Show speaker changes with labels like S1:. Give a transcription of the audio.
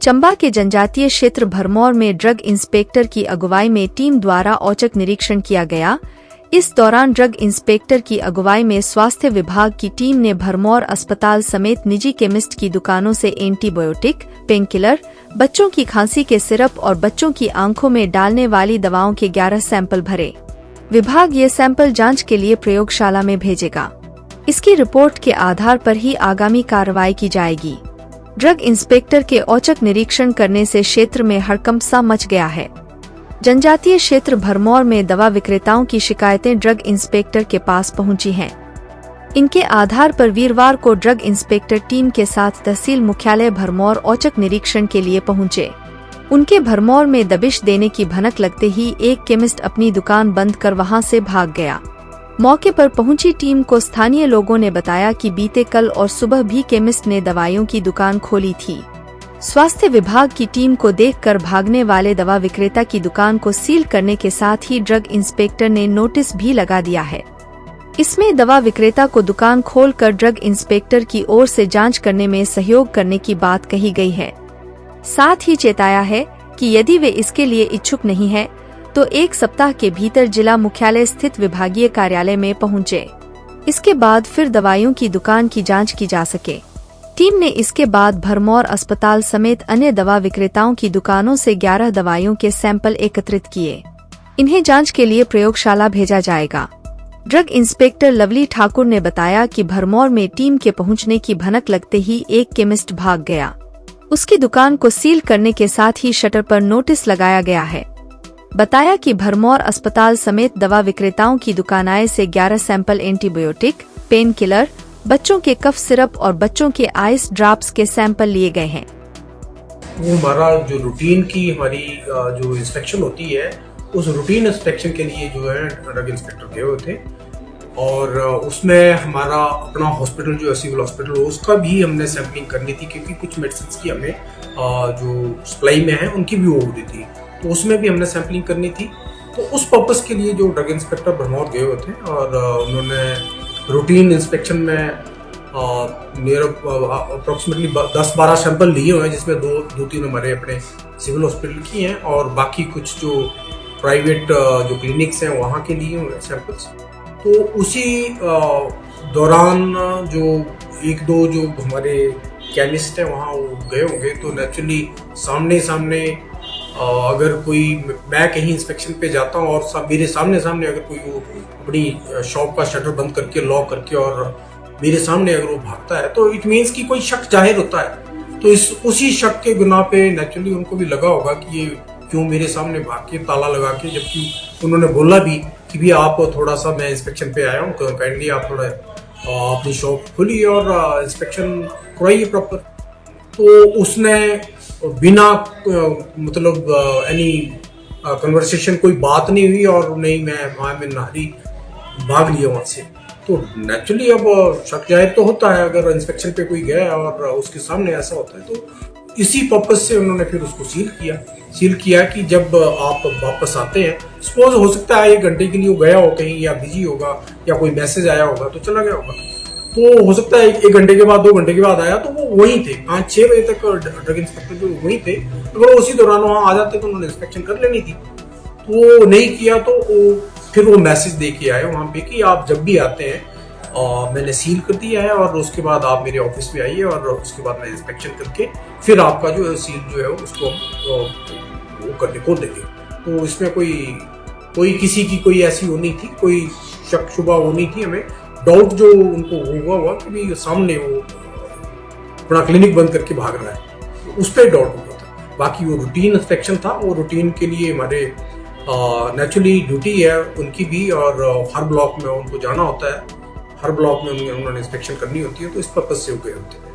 S1: चंबा के जनजातीय क्षेत्र भरमौर में ड्रग इंस्पेक्टर की अगुवाई में टीम द्वारा औचक निरीक्षण किया गया। इस दौरान ड्रग इंस्पेक्टर की अगुवाई में स्वास्थ्य विभाग की टीम ने भरमौर अस्पताल समेत निजी केमिस्ट की दुकानों से एंटीबायोटिक, पेनकिलर, बच्चों की खांसी के सिरप और बच्चों की आंखों में डालने वाली दवाओं के 11 सैंपल भरे। विभाग ये सैंपल जांच के लिए प्रयोगशाला में भेजेगा। इसकी रिपोर्ट के आधार पर ही आगामी कार्रवाई की जाएगी। ड्रग इंस्पेक्टर के औचक निरीक्षण करने से क्षेत्र में हड़कंप सा मच गया है। जनजातीय क्षेत्र भरमौर में दवा विक्रेताओं की शिकायतें ड्रग इंस्पेक्टर के पास पहुंची हैं। इनके आधार पर वीरवार को ड्रग इंस्पेक्टर टीम के साथ तहसील मुख्यालय भरमौर औचक निरीक्षण के लिए पहुंचे। उनके भरमौर में दबिश देने की भनक लगते ही एक केमिस्ट अपनी दुकान बंद कर वहां से भाग गया। मौके पर पहुंची टीम को स्थानीय लोगों ने बताया कि बीते कल और सुबह भी केमिस्ट ने दवाइयों की दुकान खोली थी। स्वास्थ्य विभाग की टीम को देखकर भागने वाले दवा विक्रेता की दुकान को सील करने के साथ ही ड्रग इंस्पेक्टर ने नोटिस भी लगा दिया है। इसमें दवा विक्रेता को दुकान खोलकर ड्रग इंस्पेक्टर की ओर से जांच करने में सहयोग करने की बात कही गई है। साथ ही चेताया है कि यदि वे इसके लिए इच्छुक नहीं है तो 1 सप्ताह के भीतर जिला मुख्यालय स्थित विभागीय कार्यालय में पहुंचे। इसके बाद फिर दवाइयों की दुकान की जांच की जा सके। टीम ने इसके बाद भरमौर अस्पताल समेत अन्य दवा विक्रेताओं की दुकानों से 11 दवाइयों के सैंपल एकत्रित किए। इन्हें जांच के लिए प्रयोगशाला भेजा जाएगा। ड्रग इंस्पेक्टर लवली ठाकुर ने बताया कि भरमौर में टीम के पहुंचने की भनक लगते ही एक केमिस्ट भाग गया। उसकी दुकान को सील करने के साथ ही शटर पर नोटिस लगाया गया है। बताया कि भरमौर अस्पताल समेत दवा विक्रेताओं की दुकानाएं से 11 सैंपल एंटीबायोटिक, पेन किलर, बच्चों के कफ सिरप और बच्चों के आइस ड्रॉप्स के सैंपल लिए गए हैं।
S2: वो हमारा जो रूटीन की हमारी जो इंस्पेक्शन होती है, उस रूटीन इंस्पेक्शन के लिए जो है ड्रग इंस्पेक्टर गए हुए थे और उसमें हमारा अपना हॉस्पिटल जो है सिविल हॉस्पिटल, उसका भी हमने सैंपलिंग करनी थी क्योंकि कुछ मेडिसिन की हमें जो सप्लाई में है उनकी भी वो हो रही थी, तो उसमें भी हमने सैंपलिंग करनी थी। तो उस पर्पज़ के लिए जो ड्रग इंस्पेक्टर भरमौर गए हुए थे और उन्होंने रूटीन इंस्पेक्शन में मेरे अप्रॉक्सीमेटली 10-12 सैंपल लिए हुए हैं, जिसमें दो तीन हमारे अपने सिविल हॉस्पिटल की हैं और बाकी कुछ जो प्राइवेट जो क्लिनिक्स हैं वहाँ के लिए हुए हैं सैंपल्स। तो उसी दौरान जो 1-2 जो हमारे केमिस्ट हैं वहाँ गए होंगे, तो नेचुरली सामने अगर कोई, मैं कहीं इंस्पेक्शन पे जाता हूँ और मेरे सामने अगर कोई वो अपनी शॉप का शटर बंद करके लॉक करके और मेरे सामने अगर वो भागता है तो इट मीन्स कि कोई शक जाहिर होता है। तो उसी शक के गुनाह पे नेचुरली उनको भी लगा होगा कि ये क्यों मेरे सामने भाग के ताला लगा के, जबकि उन्होंने बोला भी कि भी आप थोड़ा सा, मैं इंस्पेक्शन पे आया हूँ, काइंडली आप थोड़ा अपनी शॉप खोलिए और इंस्पेक्शन करवाइए प्रॉपर। तो उसने बिना मतलब एनी कन्वर्सेशन, कोई बात नहीं हुई और नहीं मैं वहाँ में नारी भाग लिया वहाँ से। तो नेचुरली अब शक जाहिर तो होता है अगर इंस्पेक्शन पे कोई गया और उसके सामने ऐसा होता है। तो इसी पर्पज से उन्होंने फिर उसको सील किया कि जब आप वापस आते हैं, सपोज हो सकता है 1 घंटे के लिए वो गया हो कहीं या बिजी होगा या कोई मैसेज आया होगा तो चला गया होगा, तो हो सकता है 1 घंटे के बाद 2 घंटे के बाद आया तो वो वहीं थे, 5-6 बजे तक ड्रग इंस्पेक्टर जो वहीं थे। अगर उसी दौरान वहाँ आ जाते तो उन्होंने इंस्पेक्शन कर लेनी थी, तो नहीं किया। तो फिर वो मैसेज दे के आए वहाँ पे कि आप जब भी आते हैं मैंने सील कर दिया है और उसके बाद आप मेरे ऑफिस में आइए और उसके बाद मैं इंस्पेक्शन करके फिर आपका जो है सील जो है उसको वो करने को देंगे। तो इसमें कोई किसी की कोई ऐसी वो नहीं थी, कोई शक शुबा वो नहीं थी। हमें डाउट जो उनको हुआ कि भी सामने वो अपना क्लिनिक बंद करके भाग रहा है, उस पर डाउट हुआ था। बाकी वो रूटीन इंस्पेक्शन था, वो रूटीन के लिए हमारे नेचुरली ड्यूटी है उनकी भी और हर ब्लॉक में उनको जाना होता है, हर ब्लॉक में उन्होंने इंस्पेक्शन करनी होती है, तो इस पर्पज से वो गए होते हैं।